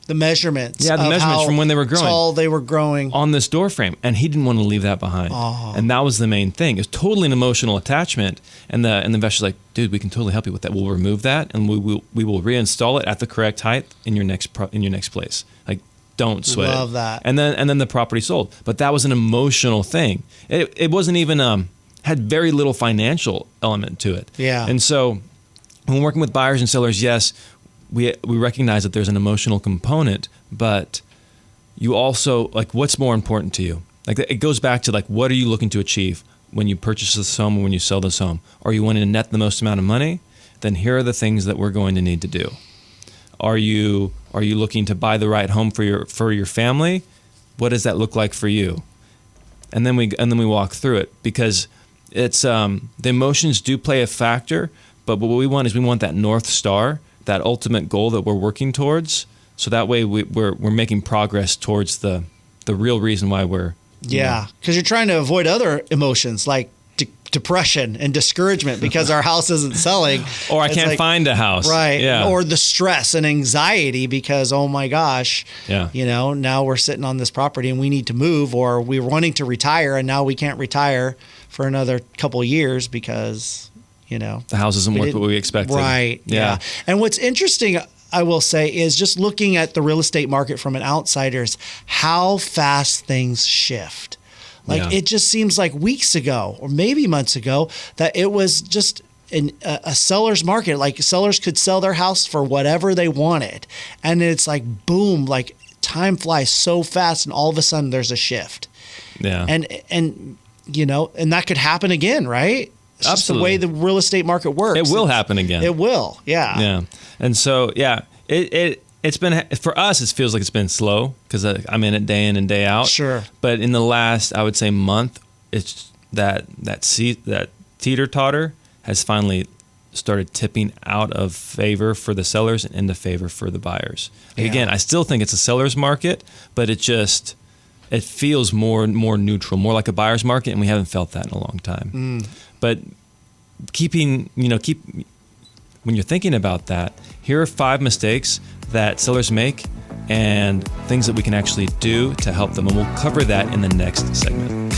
measurements. Yeah, the measurements from when they were growing. Tall they were growing on this door frame, and he didn't want to leave that behind. Oh. And that was the main thing. It was totally an emotional attachment. And the investor's like, dude, we can totally help you with that. We'll remove that, and we will reinstall it at the correct height in your next place. Like, don't sweat it. Love that. And then the property sold. But that was an emotional thing. It wasn't even had very little financial element to it. Yeah. And so when working with buyers and sellers, yes, we recognize that there's an emotional component, but you also, like, what's more important to you? Like, it goes back to, like, what are you looking to achieve when you purchase this home or when you sell this home? Are you wanting to net the most amount of money? Then here are the things that we're going to need to do. Are you looking to buy the right home for your family? What does that look like for you? And then we walk through it, because it's the emotions do play a factor, but what we want is we want that North Star, that ultimate goal that we're working towards. So that way we're making progress towards the real reason why we're because you're trying to avoid other emotions like depression and discouragement because our house isn't selling, or I can't find a house, right? Yeah, or the stress and anxiety because oh my gosh, now we're sitting on this property and we need to move, or we're wanting to retire and now we can't retire for another couple of years because the house isn't worth what we expected, right? Yeah. And what's interesting, I will say, is just looking at the real estate market from an outsider's, how fast things shift. It just seems like weeks ago or maybe months ago that it was just a seller's market. Like sellers could sell their house for whatever they wanted. And it's like, boom, like time flies so fast and all of a sudden there's a shift. Yeah. And that could happen again, right? It's just the way the real estate market works. It will happen again. It will. Yeah. Yeah. And so, it's been, for us, it feels like it's been slow because I'm in it day in and day out. Sure. But in the last, I would say, month, it's that teeter-totter has finally started tipping out of favor for the sellers and into favor for the buyers. Again, I still think it's a seller's market, but it feels more neutral, more like a buyer's market, and we haven't felt that in a long time. But when you're thinking about that, here are 5 mistakes that sellers make and things that we can actually do to help them. And we'll cover that in the next segment.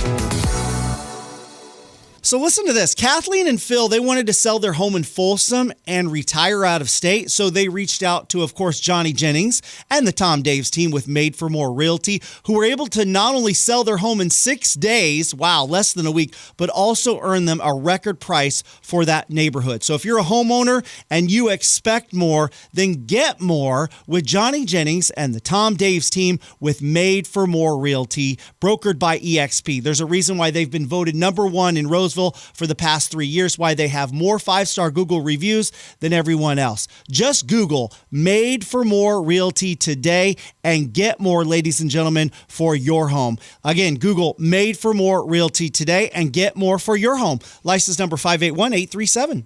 So listen to this. Kathleen and Phil, they wanted to sell their home in Folsom and retire out of state. So they reached out to, of course, Johnny Jennings and the Tom Daves team with Made for More Realty, who were able to not only sell their home in 6 days, wow, less than a week, but also earn them a record price for that neighborhood. So if you're a homeowner and you expect more, then get more with Johnny Jennings and the Tom Daves team with Made for More Realty, brokered by EXP. There's a reason why they've been voted #1 in Roseville for the past 3 years, why they have more 5-star Google reviews than everyone else. Just Google Made for More Realty today and get more, ladies and gentlemen, for your home. Again, Google Made for More Realty today and get more for your home. License number 581837.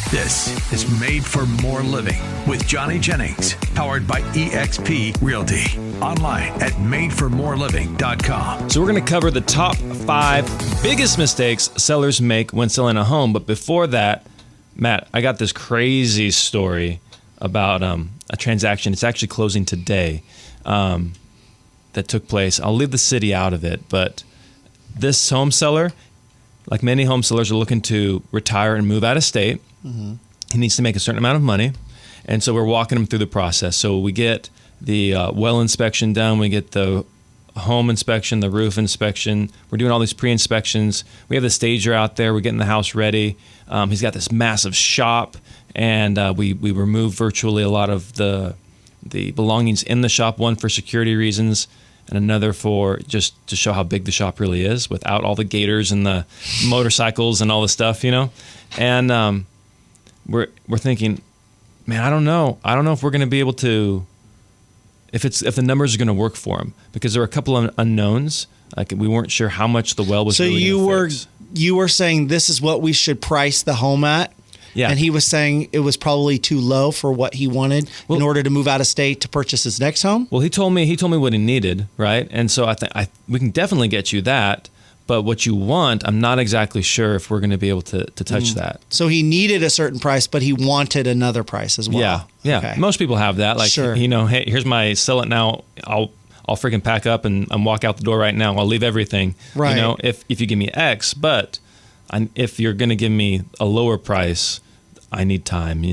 This is Made for More Living with Johnny Jennings, powered by EXP Realty. Online at madeformoreliving.com. So we're going to cover the top 5 biggest mistakes sellers make when selling a home. But before that, Matt, I got this crazy story about a transaction. It's actually closing today that took place. I'll leave the city out of it, but this home seller, like many home sellers, are looking to retire and move out of state. Mm-hmm. He needs to make a certain amount of money, and so we're walking him through the process. So we get the well inspection done, we get the home inspection, the roof inspection. We're doing all these pre-inspections. We have the stager out there. We're getting the house ready. He's got this massive shop, and we remove virtually a lot of the belongings in the shop, one for security reasons and another for just to show how big the shop really is without all the gators and the motorcycles and all the stuff, And we're thinking, man, I don't know if we're going to be able to, if the numbers are going to work for him, because there were a couple of unknowns. Like we weren't sure how much the well was. So really you were saying this is what we should price the home at. Yeah. And he was saying it was probably too low for what he wanted in order to move out of state to purchase his next home. Well, he told me what he needed, right? And so I think we can definitely get you that. But what you want, I'm not exactly sure if we're going to be able to touch that. So he needed a certain price, but he wanted another price as well. Yeah. Okay. Most people have that. Like, sure. Hey, here's my sell it now. I'll freaking pack up and walk out the door right now. I'll leave everything. Right. If you give me X, but if you're going to give me a lower price, I need time.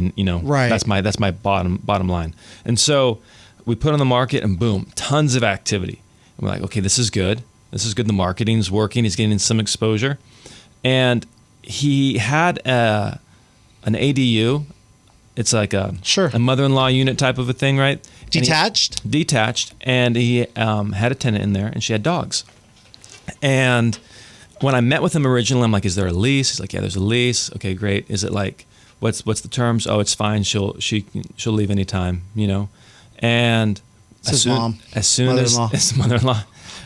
Right. That's my bottom line. And so we put on the market, and boom, tons of activity. And we're like, okay, this is good. This is good. The marketing's working. He's getting some exposure. And he had an ADU. It's like a mother-in-law unit type of a thing, right? Detached? Detached. And he had a tenant in there, and she had dogs. And when I met with him originally, I'm like, is there a lease? He's like, yeah, there's a lease. Okay, great. Is it like, what's the terms? Oh, it's fine. She'll leave anytime, And it's his mom. As soon as his mother-in-law.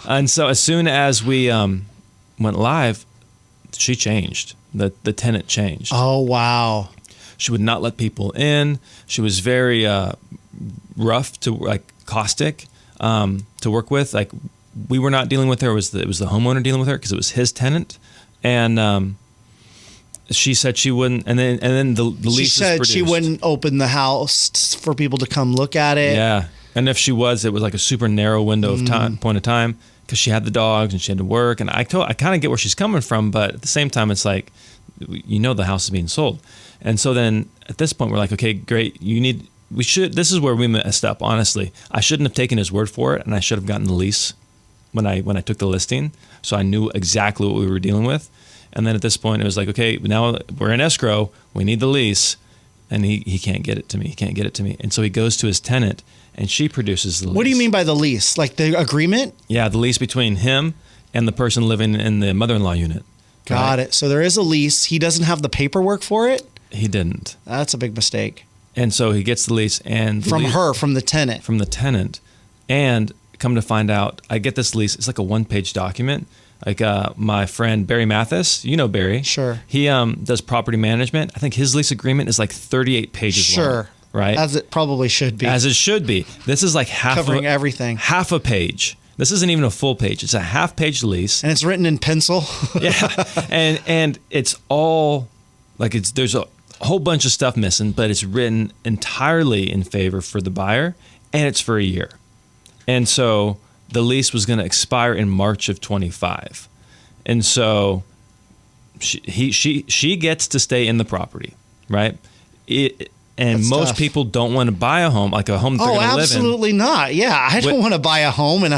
And so as soon as we went live, she changed. The tenant changed. Oh, wow. She would not let people in. She was very rough to caustic to work with. Like, we were not dealing with her. It was the homeowner dealing with her because it was his tenant. And she said she wouldn't. And then the lease. She said was she wouldn't open the house for people to come look at it. Yeah, and if she was, it was like a super narrow window of time, point of time, because she had the dogs and she had to work. And I kind of get where she's coming from, but at the same time, it's like, the house is being sold. And so then at this point, we're like, okay, great. This is where we messed up. Honestly, I shouldn't have taken his word for it, and I should have gotten the lease when I took the listing, so I knew exactly what we were dealing with. And then at this point, it was like, okay, now we're in escrow. We need the lease, and he can't get it to me. He can't get it to me. And so he goes to his tenant, and she produces the lease. What do you mean by the lease? Like the agreement? Yeah, the lease between him and the person living in the mother-in-law unit. Got it. So there is a lease. He doesn't have the paperwork for it? He didn't. That's a big mistake. And so he gets the lease, and from the tenant. From the tenant. And come to find out, I get this lease. It's like a one-page document. Like my friend Barry Mathis, you know Barry. Sure. He does property management. I think his lease agreement is like 38 pages long. Sure. Right? As it probably should be. As it should be. This is like covering everything. Half a page. This isn't even a full page. It's a half-page lease. And it's written in pencil. Yeah. And it's all like there's a whole bunch of stuff missing, but it's written entirely in favor for the buyer, and it's for a year. And so the lease was going to expire in March of 25. And so she gets to stay in the property, right? And most tough. People don't want to buy a home, like a home they're going to live in. Absolutely not. Yeah, I don't want to buy a home, and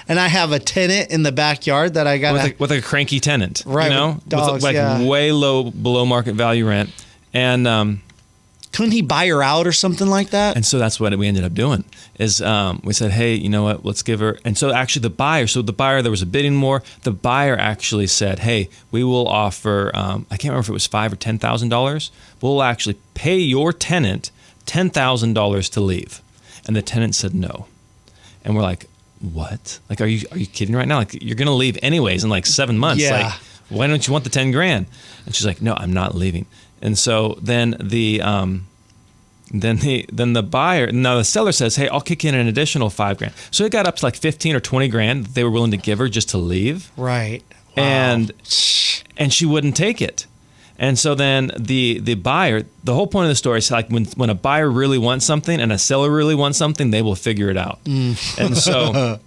I have a tenant in the backyard that I got with a cranky tenant, right? With dogs, way low, below market value rent, and couldn't he buy her out or something like that? And so that's what we ended up doing. Is we said, hey, you know what? Let's give her. And so actually, the buyer. There was a bidding war. The buyer actually said, hey, we will offer. I can't remember if it was $5,000 or $10,000. We'll actually pay your tenant $10,000 to leave. And the tenant said no. And we're like, what? Like, are you kidding right now? Like, you're gonna leave anyways in like 7 months. Yeah. Like, why don't you want the $10,000? And she's like, no, I'm not leaving. And so then the buyer, now the seller says, hey, I'll kick in an additional $5,000. So it got up to like 15 or 20 grand that they were willing to give her just to leave. Right. Wow. And she wouldn't take it. And so then the buyer, the whole point of the story is like when a buyer really wants something and a seller really wants something, they will figure it out. And so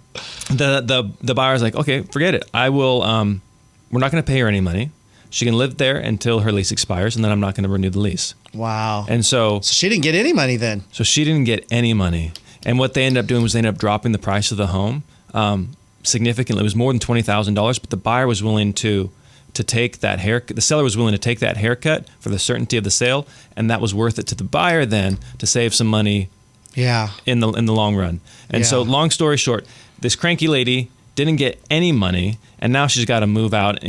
the buyer's like, okay, forget it. I will, we're not going to pay her any money. She can live there until her lease expires, and then I'm not going to renew the lease. Wow. And so she didn't get any money then. So she didn't get any money. And what they ended up doing was they ended up dropping the price of the home significantly. It was more than $20,000, but the buyer was willing to take that haircut. The seller was willing to take that haircut for the certainty of the sale, and that was worth it to the buyer then to save some money. Yeah. In the long run. And so long story short, this cranky lady didn't get any money, and now she's got to move out,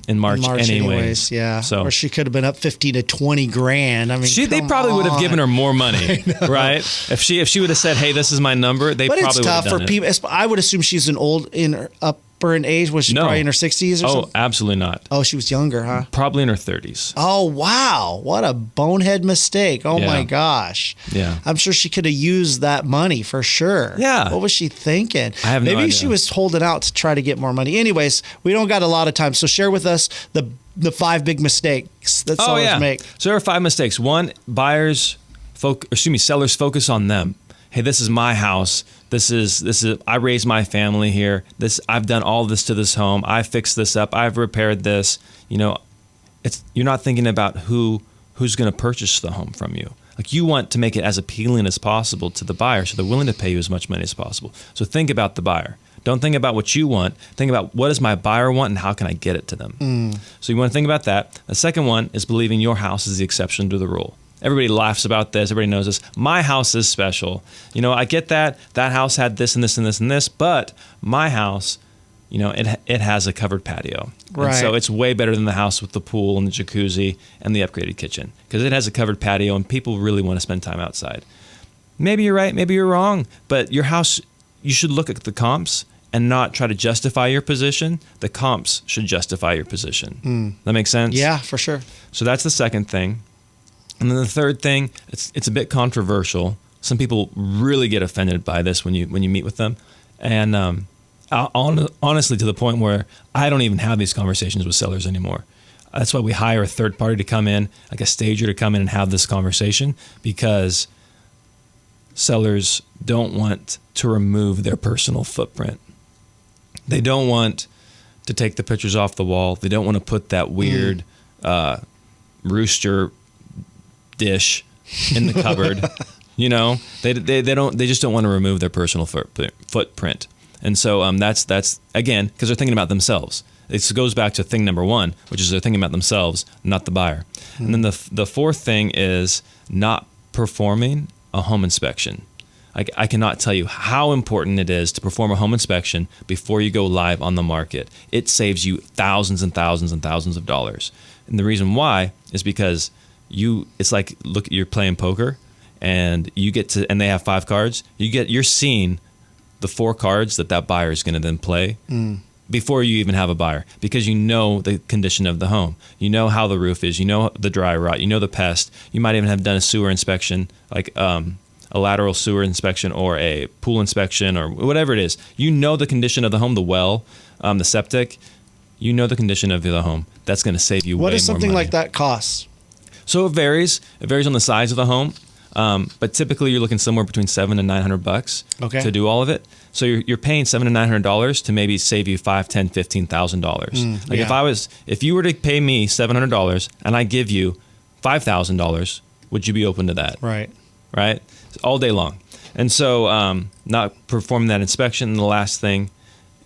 in March anyways. Yeah. So, or she could have been up 15 to 20 grand. I mean, they probably would have given her more money, right? If she would have said, "Hey, this is my number," they probably would have done it. But it's tough for people. I would assume she's upper in age. Was she probably in her 60s or something? Oh, absolutely not. Oh, she was younger, huh? Probably in her 30s. Oh, wow. What a bonehead mistake. Oh, my gosh. Yeah. I'm sure she could have used that money for sure. Yeah. What was she thinking? I have no idea. Maybe she was holding out to try to get more money. Anyways, we don't got a lot of time. So share with us the 5 big mistakes that sellers make. So there are 5 mistakes. One, sellers focus on them. Hey, this is my house. This is I raised my family here. I've done all this to this home. I fixed this up. I've repaired this. You're not thinking about who's going to purchase the home from you. Like, you want to make it as appealing as possible to the buyer, so they're willing to pay you as much money as possible. So think about the buyer. Don't think about what you want. Think about, what does my buyer want and how can I get it to them? So you want to think about that. The second one is believing your house is the exception to the rule. Everybody laughs about this. Everybody knows this. My house is special. I get that. That house had this and this and this and this, but my house, it has a covered patio. Right. And so it's way better than the house with the pool and the jacuzzi and the upgraded kitchen, because it has a covered patio and people really want to spend time outside. Maybe you're right. Maybe you're wrong. But your house, you should look at the comps and not try to justify your position, the comps should justify your position. That makes sense? Yeah, for sure. So that's the second thing. And then the third thing, it's a bit controversial. Some people really get offended by this when you meet with them. And honestly, to the point where I don't even have these conversations with sellers anymore. That's why we hire a third party to come in, like a stager to come in and have this conversation, because sellers don't want to remove their personal footprint. They don't want to take the pictures off the wall. They don't want to put that weird rooster dish in the cupboard. You know, they just don't want to remove their personal footprint. And so that's again, because they're thinking about themselves. It goes back to thing number one, which is they're thinking about themselves, not the buyer. And then the fourth thing is not performing a home inspection. I cannot tell you how important it is to perform a home inspection before you go live on the market. It saves you thousands and thousands and thousands of dollars. And the reason why is because it's like, look, you're playing poker and and they have 5 cards. You're seeing the 4 cards that buyer is going to then play before you even have a buyer, because you know the condition of the home. You know how the roof is. You know the dry rot. You know the pest. You might even have done a sewer inspection, like a lateral sewer inspection or a pool inspection or whatever it is. You know the condition of the home, the well, the septic. You know the condition of the home. That's going to save you way more money. What does something like that cost? So it varies. It varies on the size of the home. But typically you're looking somewhere between $700 and $900 to do all of it. So you're paying $700 and $900 to maybe save you $5,000, $10,000, $15,000. If you were to pay me $700 and I give you $5,000, would you be open to that? Right. All day long. And so not performing that inspection. And the last thing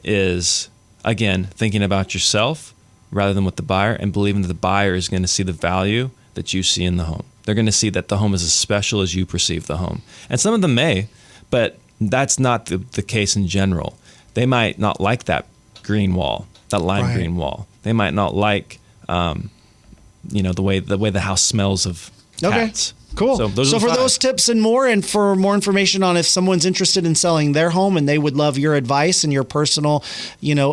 is, again, thinking about yourself rather than with the buyer, and believing that the buyer is going to see the value that you see in the home. They're going to see that the home is as special as you perceive the home. And some of them may, but that's not the case in general. They might not like that green wall, that lime green wall. They might not like, the way the house smells of cats. Cool. So for those tips and for more information on if someone's interested in selling their home and they would love your advice and your personal,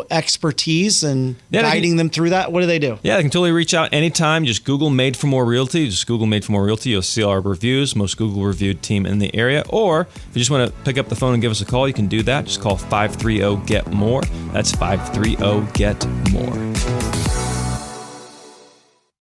expertise and guiding them through that, what do they do? Yeah, they can totally reach out anytime. Just Google Made for More Realty. Just Google Made for More Realty. You'll see our reviews, most Google reviewed team in the area. Or if you just want to pick up the phone and give us a call, you can do that. Just call 530-GET-MORE. That's 530-GET-MORE.